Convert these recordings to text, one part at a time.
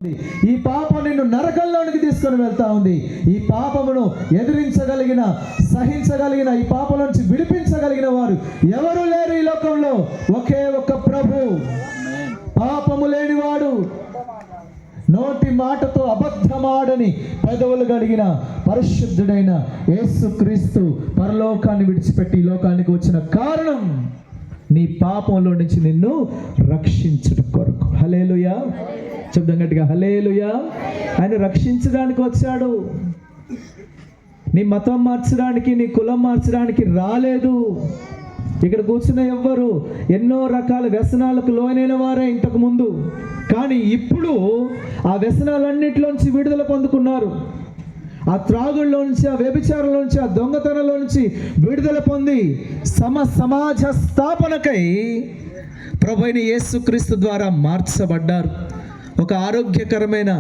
ఈ పాపం నిన్ను నరకంలోనికి తీసుకొని వెళ్తా ఉంది. ఈ పాపమును ఎదిరించగలిగిన, సహించగలిగిన, ఈ పాపం నుంచి విడిపించగలిగిన వారు ఎవరు లేరు ఈ లోకంలో. ఒకే ఒక్క ప్రభు, పాపము లేనివాడు, నోటి మాటతో అబద్ధమాడని పెదవులు కలిగిన పరిశుద్ధుడైన యేసుక్రీస్తు పరలోకాన్ని విడిచిపెట్టి ఈ లోకానికి వచ్చిన కారణం నీ పాపంలో నుంచి నిన్ను రక్షించుట కొరకు. హల్లెలూయా చెప్దాం గట్టిగా, హల్లెలూయా. ఆయన రక్షించడానికి వచ్చాడు. నీ మతం మార్చడానికి, నీ కులం మార్చడానికి రాలేదు. ఇక్కడ కూర్చున్న ఎవ్వరు ఎన్నో రకాల వ్యసనాలకు లోనైన వారే ఇంతకు ముందు, కానీ ఇప్పుడు ఆ వ్యసనాలన్నిటిలోంచి విడుదల పొందుకున్నారు. ఆ త్రాగుల్లో నుంచి, ఆ వ్యభిచారంలో నుంచి, ఆ దొంగతనంలో నుంచి విడుదల పొంది సమాజ స్థాపనకై ప్రభువైన యేసుక్రీస్తు ద్వారా మార్చబడ్డారు. ఒక ఆరోగ్యకరమైన,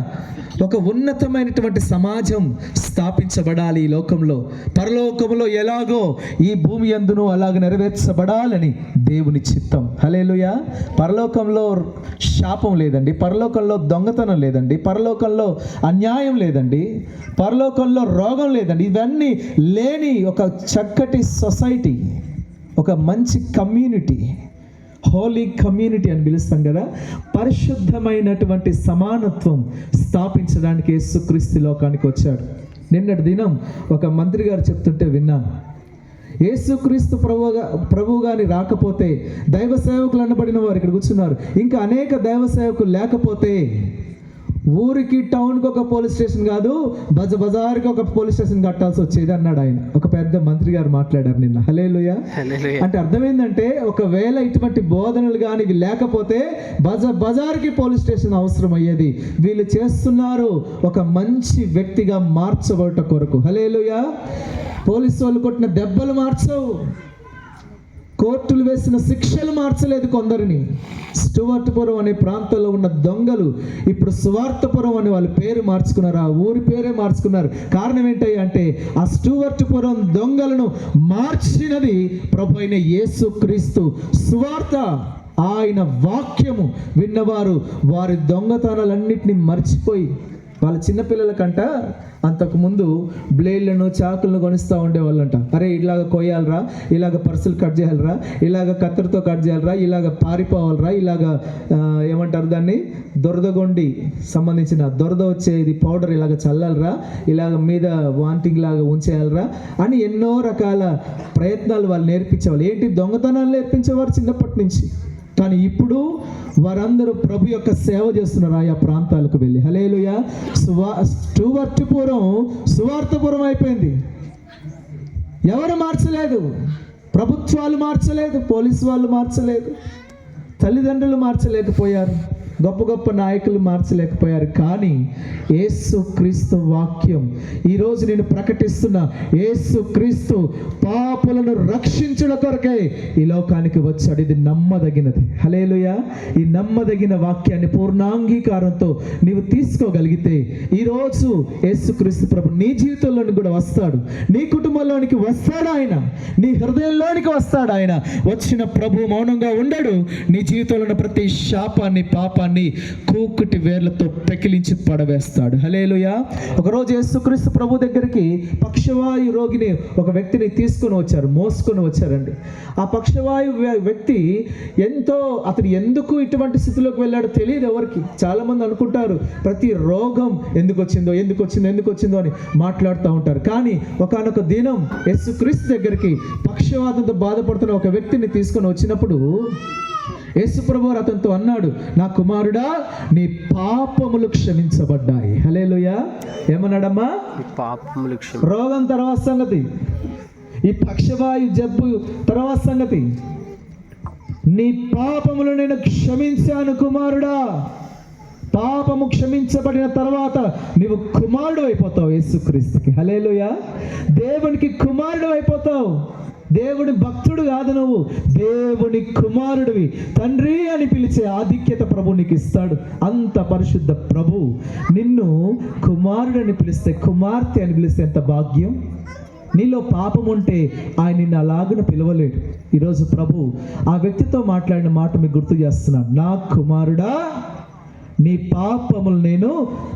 ఒక ఉన్నతమైనటువంటి సమాజం స్థాపించబడాలి ఈ లోకంలో. పరలోకంలో ఎలాగో ఈ భూమి యందును అలాగ నెరవేర్చబడాలని దేవుని చిత్తం. హల్లెలూయా. పరలోకంలో శాపం లేదండి, పరలోకంలో దొంగతనం లేదండి, పరలోకంలో అన్యాయం లేదండి, పరలోకంలో రోగం లేదండి. ఇవన్నీ లేని ఒక చక్కటి సొసైటీ, ఒక మంచి కమ్యూనిటీ, హోలీ కమ్యూనిటీ అని పిలుస్తాం కదా, పరిశుద్ధమైనటువంటి సమానత్వం స్థాపించడానికి యేసుక్రీస్తు లోకానికి వచ్చాడు. నిన్నటి దినం ఒక మంత్రి గారు చెప్తుంటే విన్నాను. యేసుక్రీస్తు ప్రభువు గాని రాకపోతే, దైవ సేవకులు అనబడిన వారు ఇక్కడ కూర్చున్నారు, ఇంకా అనేక దైవ సేవకులు లేకపోతే ఊరికి, టౌన్కి ఒక పోలీస్ స్టేషన్ కాదు, బజార్కి ఒక పోలీస్ స్టేషన్ కట్టాల్సి వచ్చేది అన్నాడు ఆయన. ఒక పెద్ద మంత్రి గారు మాట్లాడారు నిన్న. హల్లెలూయా. అంటే అర్థం ఏంటంటే, ఒకవేళ ఇటువంటి బోధనలు కానీ లేకపోతే బజార్కి పోలీస్ స్టేషన్ అవసరం అయ్యేది. వీళ్ళు చేస్తున్నారు ఒక మంచి వ్యక్తిగా మార్చబడట కొరకు. హల్లెలూయా. పోలీసు వాళ్ళు కొట్టిన దెబ్బలు మార్చవు, కోర్టులు వేసిన శిక్షలు మార్చలేదు కొందరిని. స్టువర్ట్పురం అనే ప్రాంతంలో ఉన్న దొంగలు ఇప్పుడు సువార్తపురం అని వాళ్ళ పేరు మార్చుకున్నారు, ఆ ఊరి పేరే మార్చుకున్నారు. కారణం ఏంటి అంటే, ఆ స్టువర్ట్పురం దొంగలను మార్చినది ప్రభువైన యేసుక్రీస్తు సువార్త. ఆయన వాక్యము విన్నవారు వారి దొంగతనాలన్నింటినీ మర్చిపోయి, వాళ్ళ చిన్నపిల్లలకంట అంతకుముందు బ్లేడ్లను, చాకులను కొనిస్తూ ఉండేవాళ్ళంట. అరే ఇలాగ కొయ్యాలరా, ఇలాగ పర్సులు కట్ చేయాలరా, ఇలాగ కత్తెరతో కట్ చేయాలరా, ఇలాగ పారిపోవాలరా, ఇలాగ ఏమంటారు దాన్ని, దొరదగొండి సంబంధించిన దొరద వచ్చేది పౌడర్ ఇలాగ చల్లాలరా, ఇలాగ మీద వాంటింగ్ లాగా ఉంచేయాలరా అని ఎన్నో రకాల ప్రయత్నాలు వాళ్ళు నేర్పించేవాళ్ళు. ఏంటి, దొంగతనాలు నేర్పించేవారు చిన్నప్పటి నుంచి. కానీ ఇప్పుడు వారందరూ ప్రభు యొక్క సేవ చేస్తున్నారు ఆయా ప్రాంతాలకు వెళ్ళి. హల్లెలూయా. స్టువర్ట్పురం సువార్తపురం అయిపోయింది. ఎవరు మార్చలేదు, ప్రభుత్వాలు మార్చలేదు, పోలీసు వాళ్ళు మార్చలేదు, తల్లిదండ్రులు మార్చలేకపోయారు, గొప్ప గొప్ప నాయకులు మార్చలేకపోయారు. కానీ యేసుక్రీస్తు వాక్యం ఈరోజు నేను ప్రకటిస్తున్న యేసుక్రీస్తు పాపులను రక్షించడం కొరకే ఈ లోకానికి వచ్చాడు. ఇది నమ్మదగినది. హల్లెలూయా. ఈ నమ్మదగిన వాక్యాన్ని పూర్ణాంగీకారంతో నీవు తీసుకోగలిగితే ఈరోజు యేసుక్రీస్తు ప్రభు నీ జీవితంలోనికి కూడా వస్తాడు, నీ కుటుంబంలోనికి వస్తాడు, ఆయన నీ హృదయంలోనికి వస్తాడు. ఆయన వచ్చిన ప్రభు మౌనంగా ఉండడు. నీ జీవితంలో ఉన్న ప్రతి శాపాన్ని, పాపాన్ని కూకుటి వేర్లతో పెకిలించి పడవేస్తాడు. హల్లెలూయా. ఒకరోజు యేసుక్రీస్తు ప్రభు దగ్గరికి పక్షవాయు రోగిని ఒక వ్యక్తిని తీసుకొని వచ్చారు, మోసుకొని వచ్చారండి. ఆ పక్షవాయు వ్యక్తి అతడు ఎందుకు ఇటువంటి స్థితిలోకి వెళ్ళాడో తెలియదు ఎవరికి. చాలా మంది అనుకుంటారు ప్రతి రోగం ఎందుకు వచ్చిందో అని మాట్లాడుతూ ఉంటారు. కానీ ఒకానొక దినం యేసుక్రీస్తు దగ్గరికి పక్షవాతంతో బాధపడుతున్న ఒక వ్యక్తిని తీసుకొని వచ్చినప్పుడు యేసుప్రభు అతనితో అన్నాడు, నా కుమారుడా, నీ పాపములు క్షమించబడ్డాయి. హల్లెలూయా. ఏమన్నాడమ్మా? పాపములు రోగం తర్వాత సంగతి, ఈ పక్షవాయు జబ్బు తర్వాత సంగతి. నీ పాపములు నేను క్షమించాను కుమారుడా. పాపము క్షమించబడిన తర్వాత నీవు కుమారుడు అయిపోతావు యేసుక్రీస్తుకి. హల్లెలూయా. దేవునికి కుమారుడు అయిపోతావు. దేవుని భక్తుడు కాదు నువ్వు, దేవుని కుమారుడివి. తండ్రి అని పిలిచే ఆధిక్యత ప్రభు నీకు ఇస్తాడు. అంత పరిశుద్ధ ప్రభు నిన్ను కుమారుడు అని పిలిస్తే, కుమార్తె అని పిలిస్తే ఎంత భాగ్యం. నీలో పాపం ఉంటే ఆయన నిన్ను అలాగున పిలవలేడు. ఈరోజు ప్రభు ఆ వ్యక్తితో మాట్లాడిన మాట మీకు గుర్తు చేస్తున్నాడు. నా కుమారుడా, నీ పాపములు నేను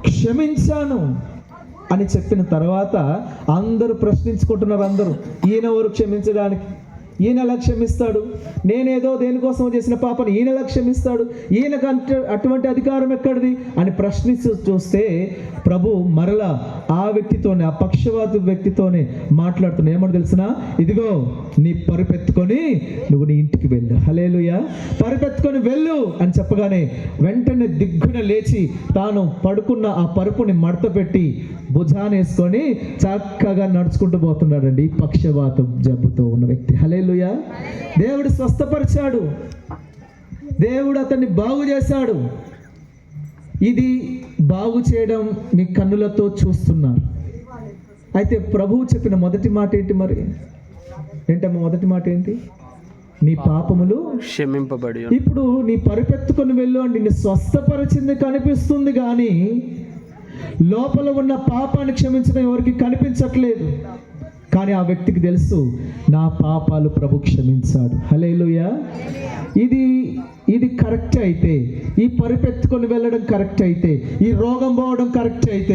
క్షమించాను అని చెప్పిన తర్వాత అందరూ ప్రశ్నించుకుంటున్నారు. అందరూ ఈయన ఎవరు క్షమించడానికి, ఈయన ఎలా క్షమిస్తాడు, నేనేదో దేనికోసం చేసిన పాపను ఈయన ఎలా క్షమిస్తాడు, ఈయనకు అటువంటి అధికారం ఎక్కడిది అని ప్రశ్నిస్తూ చూస్తే ప్రభు మరలా ఆ వ్యక్తితోనే, ఆ పక్షవాత వ్యక్తితోనే మాట్లాడుతున్నా. ఏమని తెలిసిన, ఇదిగో నీ పరుపెత్తుకొని నువ్వు నీ ఇంటికి వెళ్ళు. హల్లెలూయా. పరుపెత్తుకొని వెళ్ళు అని చెప్పగానే వెంటనే దిగ్గున లేచి తాను పడుకున్న ఆ పరుపుని మడత పెట్టి భుజాన్ని వేసుకొని చక్కగా నడుచుకుంటూ పోతున్నాడండి ఈ పక్షవాతం జబ్బుతో ఉన్న వ్యక్తి. హల్లెలూయా. దేవుడు స్వస్థపరిచాడు, దేవుడు అతన్ని బాగు చేశాడు. ఇది బాగు చేయడం మీ కన్నులతో చూస్తున్నారు. అయితే ప్రభువు చెప్పిన మొదటి మాట ఏంటి? మరి ఏంటమ్మా మొదటి మాట ఏంటి? నీ పాపములు క్షమింపబడి. ఇప్పుడు నీ పరుపెత్తుకొని వెళ్ళు అంటే నిన్ను స్వస్థపరిచింది కనిపిస్తుంది, కానీ లోపల ఉన్న పాపాన్ని క్షమించడం ఎవరికి కనిపించట్లేదు. కానీ ఆ వ్యక్తికి తెలుసు, నా పాపాలు ప్రభు క్షమించాడు. హల్లెలూయా. ఇది కరెక్ట్ అయితే, ఈ పరుపెత్తుకొని వెళ్ళడం కరెక్ట్ అయితే, ఈ రోగం పోవడం కరెక్ట్ అయితే